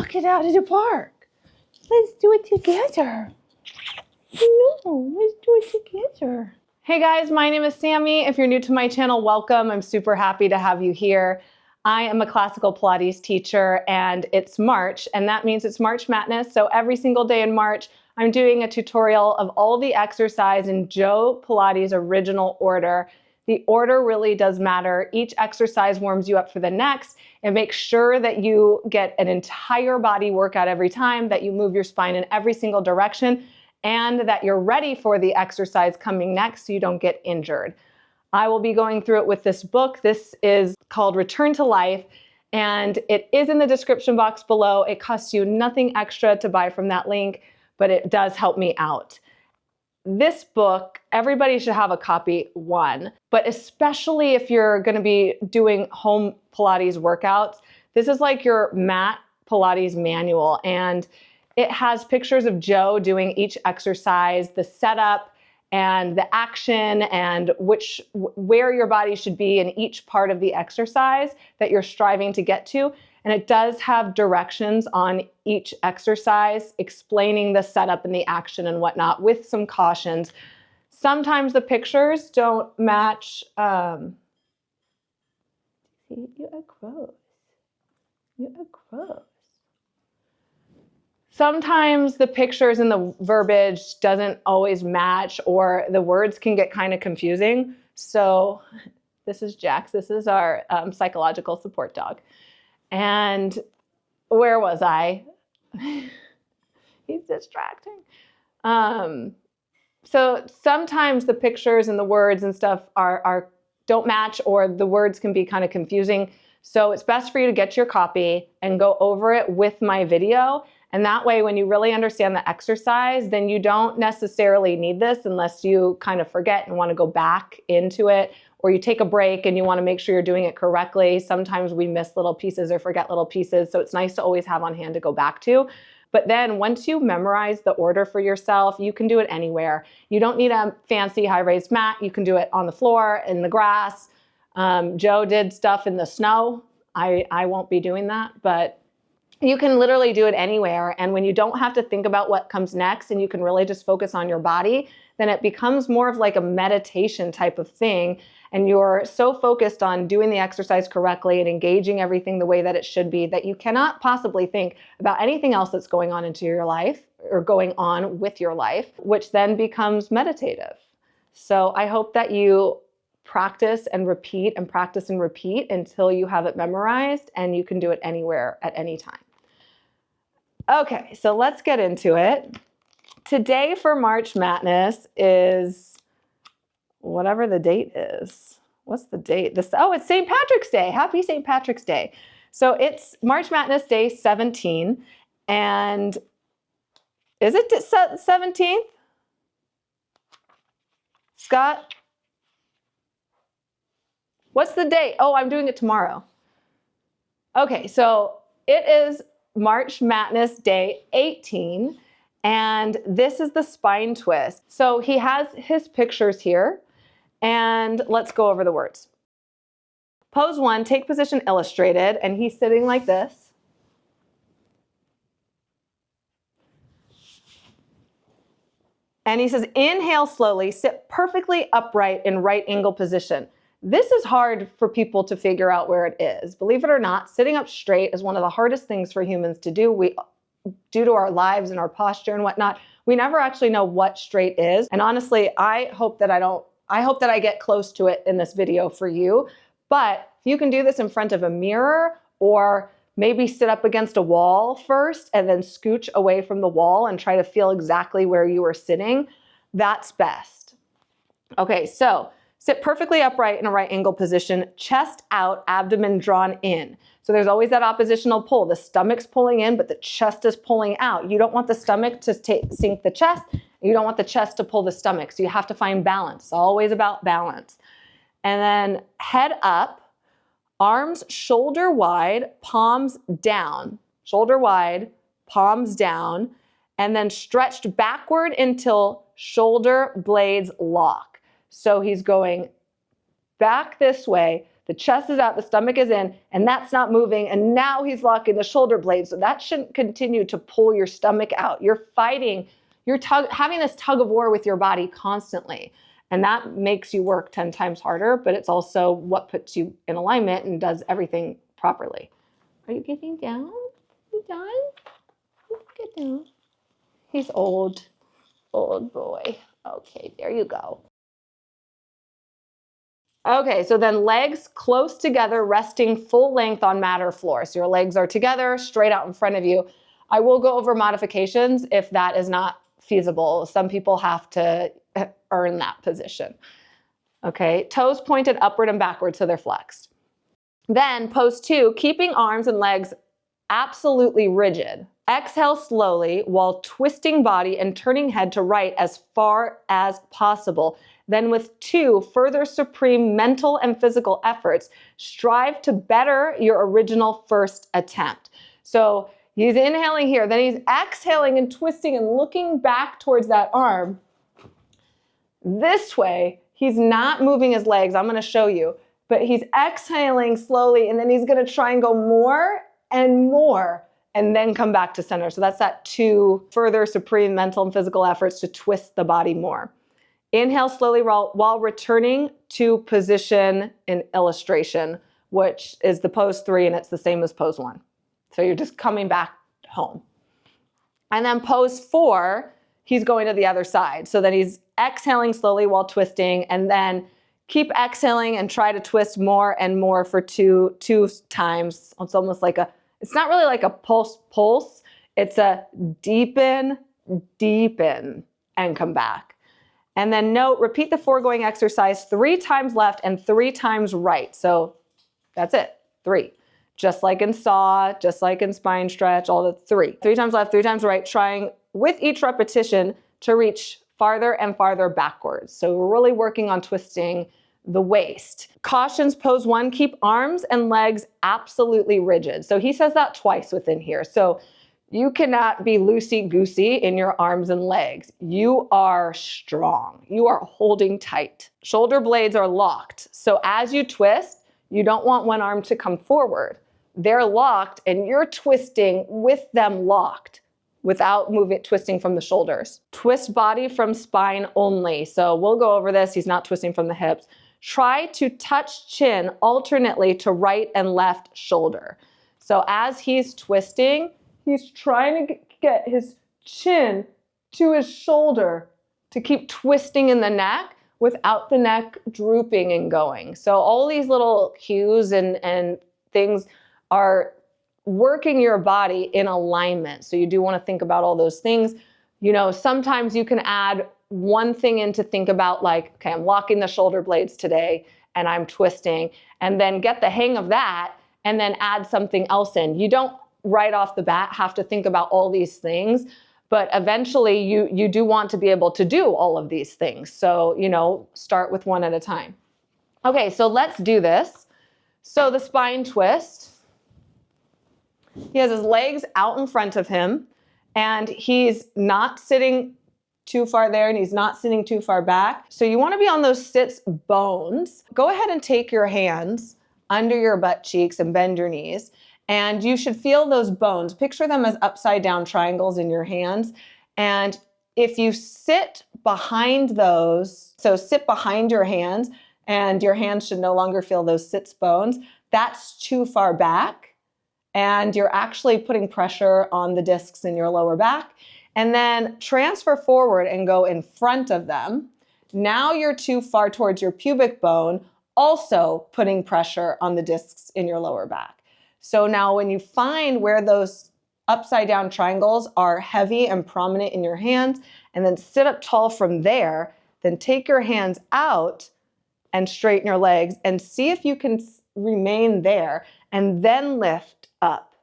walk it out at the park. Let's do it together. No, let's do it together. Hey guys, my name is Sammy. If you're new to my channel, welcome. I'm super happy to have you here. I am a classical Pilates teacher and it's March, and that means it's March Madness. So every single day in March, I'm doing a tutorial of all the exercise in Joe Pilates' original order. The order really does matter. Each exercise warms you up for the next and makes sure that you get an entire body workout every time, that you move your spine in every single direction, and that you're ready for the exercise coming next so you don't get injured. I will be going through it with this book. This is called Return to Life, and it is in the description box below. It costs you nothing extra to buy from that link, but it does help me out. This book, everybody should have a copy, one, but especially if you're going to be doing home Pilates workouts, this is like your mat Pilates manual, and it has pictures of Joe doing each exercise, the setup and the action, and where your body should be in each part of the exercise that you're striving to get to. And it does have directions on each exercise explaining the setup and the action and whatnot with some cautions. Sometimes the pictures don't match. See, you are gross. You are gross. Sometimes the pictures and the verbiage doesn't always match, or the words can get kind of confusing. So this is Jax. This is our psychological support dog. And where was I? He's distracting. So sometimes the pictures and the words and stuff don't match, or the words can be kind of confusing. So it's best for you to get your copy and go over it with my video. And that way, when you really understand the exercise, then you don't necessarily need this unless you kind of forget and want to go back into it, or you take a break and you want to make sure you're doing it correctly. Sometimes we miss little pieces or forget little pieces, so it's nice to always have on hand to go back to. But then once you memorize the order for yourself, you can do it anywhere. You don't need a fancy high-raised mat. You can do it on the floor, in the grass. Joe did stuff in the snow. I won't be doing that, but you can literally do it anywhere. And when you don't have to think about what comes next and you can really just focus on your body, then it becomes more of like a meditation type of thing. And you're so focused on doing the exercise correctly and engaging everything the way that it should be that you cannot possibly think about anything else that's going on into your life or going on with your life, which then becomes meditative. So I hope that you practice and repeat and practice and repeat until you have it memorized and you can do it anywhere at any time. Okay, so let's get into it. Today for March Madness is whatever the date is. What's the date? Oh, it's St. Patrick's Day. Happy St. Patrick's Day. So it's March Madness Day 17. And is it 17th? Scott? What's the date? Oh, I'm doing it tomorrow. Okay, so it is March Madness Day 18, and this is the spine twist. So he has his pictures here, and let's go over the words. Pose 1, take position illustrated, and he's sitting like this. And he says, inhale slowly, sit perfectly upright in right angle position. This is hard for people to figure out where it is. Believe it or not, sitting up straight is one of the hardest things for humans to do. Due to our lives and our posture and whatnot, we never actually know what straight is. And honestly, I hope that I get close to it in this video for you. But you can do this in front of a mirror, or maybe sit up against a wall first and then scooch away from the wall and try to feel exactly where you are sitting. That's best. Okay, so sit perfectly upright in a right angle position, chest out, abdomen drawn in. So there's always that oppositional pull. The stomach's pulling in, but the chest is pulling out. You don't want the stomach to sink the chest. You don't want the chest to pull the stomach. So you have to find balance. It's always about balance. And then head up, arms shoulder wide, palms down. Shoulder wide, palms down, and then stretched backward until shoulder blades lock. So he's going back this way, The chest is out, the stomach is in, and that's not moving. And now he's locking the shoulder blades. So that shouldn't continue to pull your stomach out. You're fighting, having this tug of war with your body constantly. And that makes you work 10 times harder, but it's also what puts you in alignment and does everything properly. Are you getting down? You done? Get down. He's old boy. Okay, there you go. Okay, so then legs close together, resting full length on mat or floor. So your legs are together, straight out in front of you. I will go over modifications if that is not feasible. Some people have to earn that position. Okay, toes pointed upward and backward so they're flexed. Then pose 2, keeping arms and legs absolutely rigid. Exhale slowly while twisting body and turning head to right as far as possible. Then with 2 further supreme mental and physical efforts, strive to better your original first attempt. So he's inhaling here, then he's exhaling and twisting and looking back towards that arm. This way, he's not moving his legs. I'm going to show you, but he's exhaling slowly and then he's going to try and go more and more and then come back to center. So that's that 2 further supreme mental and physical efforts to twist the body more. Inhale slowly while returning to position in illustration, which is the pose 3 and it's the same as pose 1. So you're just coming back home. And then pose 4, he's going to the other side. So then he's exhaling slowly while twisting and then keep exhaling and try to twist more and more for two times. It's almost like it's not really like a pulse. It's a deepen, and come back. And then note, repeat the foregoing exercise 3 times left and 3 times right. So that's it, 3. Just like in saw, just like in spine stretch, all the 3. 3 times left, 3 times right, trying with each repetition to reach farther and farther backwards. So we're really working on twisting the waist. Cautions pose 1, keep arms and legs absolutely rigid. So he says that twice within here. So you cannot be loosey-goosey in your arms and legs. You are strong. You are holding tight. Shoulder blades are locked. So as you twist, you don't want one arm to come forward. They're locked and you're twisting with them locked without twisting from the shoulders. Twist body from spine only. So we'll go over this. He's not twisting from the hips. Try to touch chin alternately to right and left shoulder. So as he's twisting, he's trying to get his chin to his shoulder to keep twisting in the neck without the neck drooping and going. So all these little cues and things are working your body in alignment. So you do want to think about all those things. You know, sometimes you can add one thing in to think about, like, okay, I'm locking the shoulder blades today and I'm twisting, and then get the hang of that and then add something else in. You don't right off the bat have to think about all these things, but eventually you do want to be able to do all of these things. So, you know, start with one at a time. Okay, so let's do this. So the spine twist, he has his legs out in front of him and he's not sitting too far there and he's not sitting too far back. So you want to be on those sits bones. Go ahead and take your hands under your butt cheeks and bend your knees. And you should feel those bones. Picture them as upside down triangles in your hands. And if you sit behind those, so sit behind your hands and your hands should no longer feel those sits bones, that's too far back. And you're actually putting pressure on the discs in your lower back. And then transfer forward and go in front of them. Now you're too far towards your pubic bone, also putting pressure on the discs in your lower back. So now when you find where those upside down triangles are heavy and prominent in your hands, and then sit up tall from there, then take your hands out and straighten your legs and see if you can remain there and then lift up.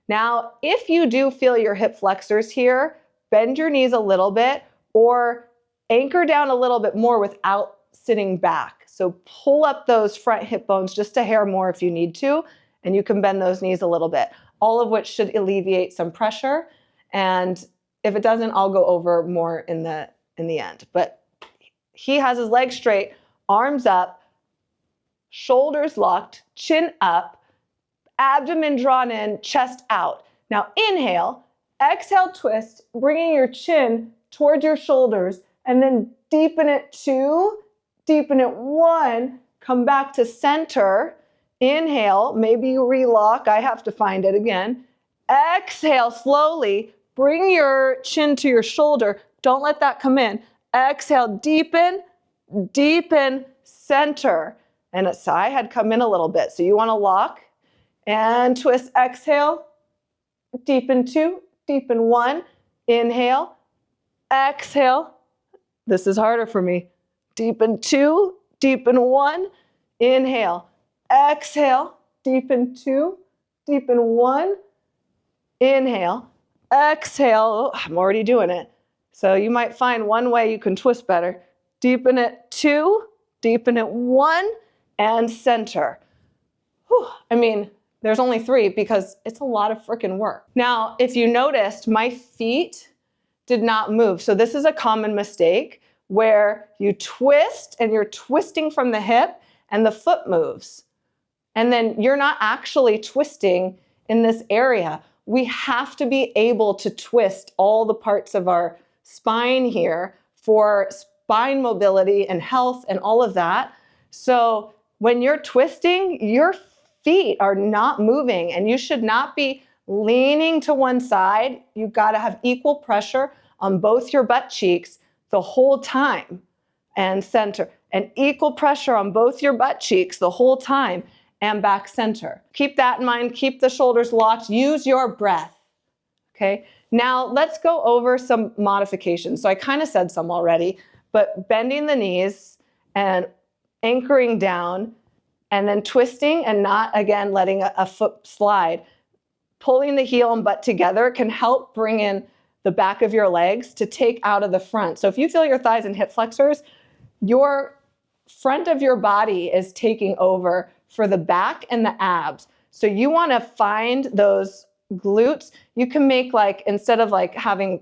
Now, if you do feel your hip flexors here, bend your knees a little bit or anchor down a little bit more without sitting back. So pull up those front hip bones just a hair more if you need to, and you can bend those knees a little bit, all of which should alleviate some pressure. And if it doesn't, I'll go over more in the end. But he has his legs straight, arms up, shoulders locked, chin up, abdomen drawn in, chest out. Now inhale, exhale, twist, bringing your chin towards your shoulders, and then deepen it 2, deepen it 1, come back to center. Inhale, maybe you relock, I have to find it again. Exhale slowly, bring your chin to your shoulder, don't let that come in. Exhale, deepen, deepen, center. And its side had come in a little bit, so you want to lock and twist. Exhale, deepen 2, deepen 1, inhale, exhale. This is harder for me. Deepen 2, deepen 1, inhale, exhale, deepen 2, deepen 1, inhale, exhale. Oh, I'm already doing it. So you might find one way you can twist better. Deepen it 2, deepen it 1, and center. Whew. I mean, there's only 3 because it's a lot of freaking work. Now, if you noticed, my feet did not move. So this is a common mistake where you twist and you're twisting from the hip and the foot moves. And then you're not actually twisting in this area. We have to be able to twist all the parts of our spine here for spine mobility and health and all of that. So when you're twisting, your feet are not moving and you should not be leaning to one side. You've got to have equal pressure on both your butt cheeks the whole time and center, and equal pressure on both your butt cheeks the whole time and back center. Keep that in mind. Keep the shoulders locked. Use your breath. Okay. Now let's go over some modifications. So I kind of said some already, but bending the knees and anchoring down and then twisting and not, again, letting a foot slide. Pulling the heel and butt together can help bring in the back of your legs to take out of the front. So if you feel your thighs and hip flexors, your front of your body is taking over for the back and the abs. So you want to find those glutes. You can make, like, instead of like having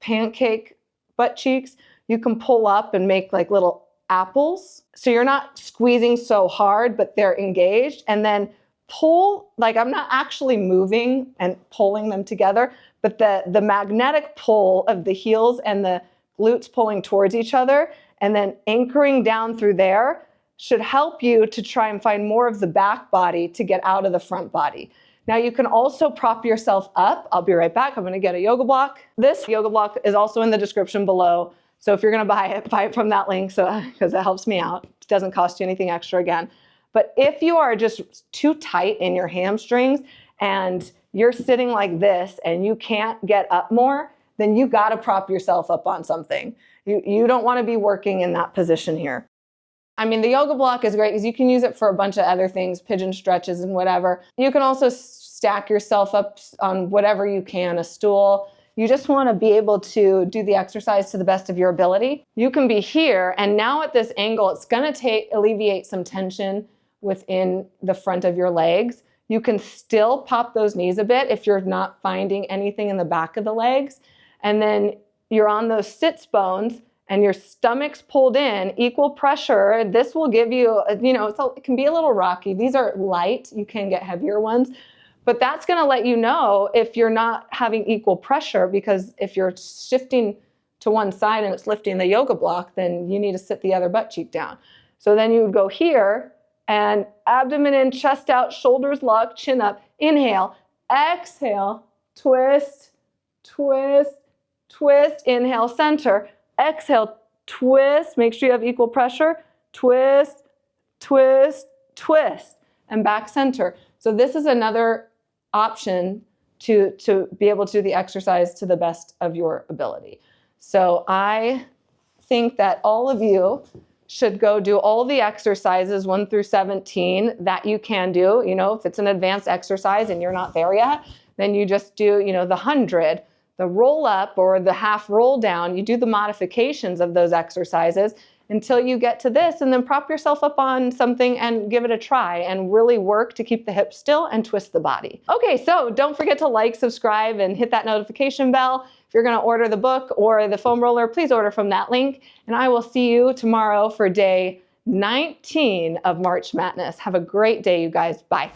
pancake butt cheeks, you can pull up and make like little apples. So you're not squeezing so hard, but they're engaged. And then pull, like, I'm not actually moving and pulling them together, but the magnetic pull of the heels and the glutes pulling towards each other and then anchoring down through there should help you to try and find more of the back body to get out of the front body. Now you can also prop yourself up. I'll be right back. I'm going to get a yoga block. This yoga block is also in the description below. So if you're going to buy it from that link, so because it helps me out. It doesn't cost you anything extra again. But if you are just too tight in your hamstrings and you're sitting like this and you can't get up more, then you got to prop yourself up on something. You don't want to be working in that position here. I mean, the yoga block is great because you can use it for a bunch of other things, pigeon stretches and whatever. You can also stack yourself up on whatever you can, a stool. You just want to be able to do the exercise to the best of your ability. You can be here, and now at this angle, it's going to alleviate some tension within the front of your legs. You can still pop those knees a bit if you're not finding anything in the back of the legs. And then you're on those sits bones and your stomach's pulled in, equal pressure. This will give you, it can be a little rocky. These are light. You can get heavier ones. But that's going to let you know if you're not having equal pressure, because if you're shifting to one side and it's lifting the yoga block, then you need to sit the other butt cheek down. So then you would go here and abdomen in, chest out, shoulders locked, chin up. Inhale, exhale, twist, twist, twist. Inhale, center. Exhale, twist. Make sure you have equal pressure. Twist, twist, twist. And back center. So this is another option to be able to do the exercise to the best of your ability. So I think that all of you should go do all the exercises 1 through 17 that you can do. If it's an advanced exercise and you're not there yet, then you just do, the 100, the roll up or the half roll down. You do the modifications of those exercises until you get to this, and then prop yourself up on something and give it a try and really work to keep the hips still and twist the body. Okay, so don't forget to like, subscribe, and hit that notification bell. If you're going to order the book or the foam roller, please order from that link, and I will see you tomorrow for day 19 of March Madness. Have a great day, you guys. Bye.